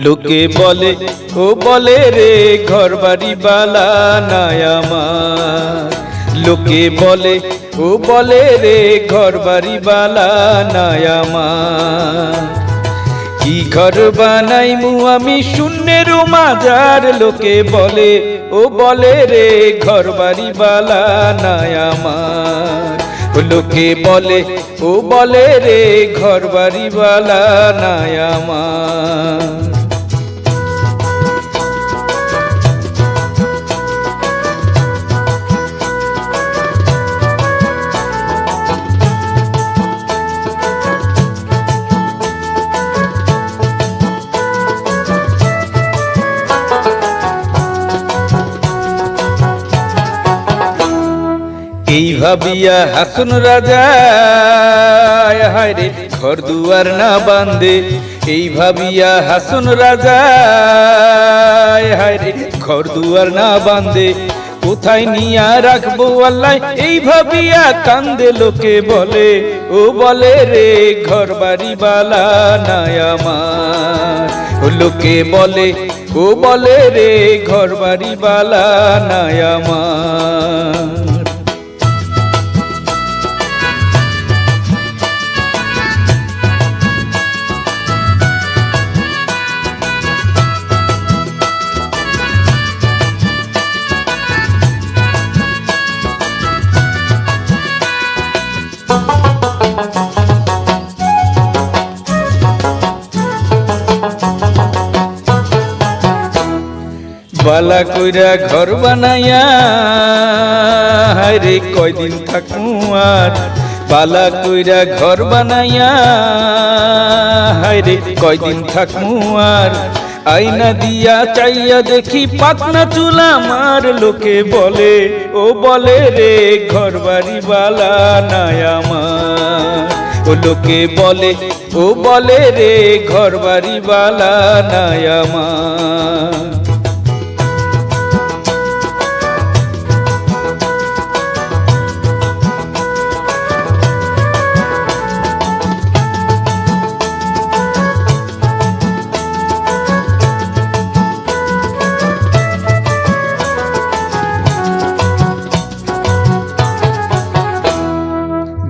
লোকে বলে ও বলে রে ঘর বাড়ি বালা নাই আমার। লোকে বলে ও বলে রে ঘর বাড়ি বালা নাই আমার। কি ঘর বানাইমু আমি শূন্যের মাজার। লোকে বলে ও বলে রে ঘর বাড়ি বালা নাই আমার। লোকে বলে ও বলে রে ঘর বাড়ি বালা নাই আমার। এই ভাবিয়া হাসন রাজা হায়রে ঘর দুয়ার না বান্ধে। এই ভাবিয়া হাসন রাজা হায়রে ঘর দুয়ার না বান্ধে। কোথায় নিয়া রাখবো আল্লাহ এই ভাবিয়া কান্দে। লোকে বলে ও বলে রে ঘর বাড়ি বালা নাই আমার। লোকে বলে ও বলে রে ঘর বাড়ি বালা নাই আমার। বালা কইরা ঘর বানাইয়া হায়রে কয়দিন থাকমু আর। বালা কইরা ঘর বানাইয়া হায়রে কয়দিন থাকমু আর। আয়না দিয়া চাইয়া দেখি পাতনা চুল আমার। লোকে বলে ও বলে রে ঘর বাড়ি বালা নাই আমার। ও লোকে বলে ও বলে রে ঘর বাড়ি বালা নাই আমার।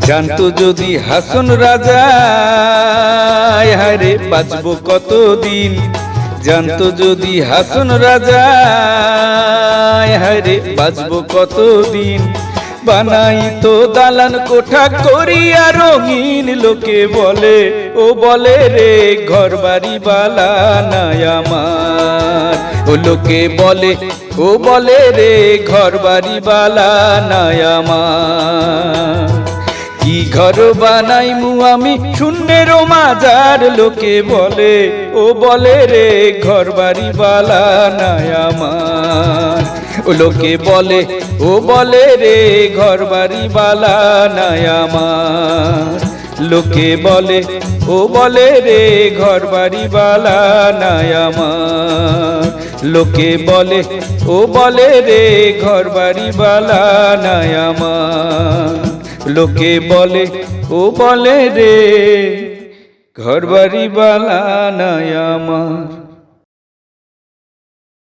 জানতো যদি হাসন রাজা হায়রে বাঁচবো কতদিন। জানতো যদি হাসন রাজা হায়রে বাঁচবো কতদিন। বানাই তো দালান কোঠা করিয়া রঙিন। লোকে বলে ও বলে রে ঘর বাড়ি বালা নাই আমার। ও লোকে বলে ও বলে রে ঘর বাড়ি বালা নাই আমার। কি ঘর বানাইমু আমি শূন্যের মাজার। লোকে বলে ও বলে রে ঘর বাড়ি বালা নাই আমার। ও লোকে বলে ও বলে রে ঘর বাড়ি বালা নাই আমার। লোকে বলে ও বলে রে ঘর বাড়ি বালা নাই আমার। লোকে বলে ও বলে রে ঘর বাড়ি বালা নাই আমার। লোকে বলে ও বলে রে ঘর বাড়ি বালা নাই আমার।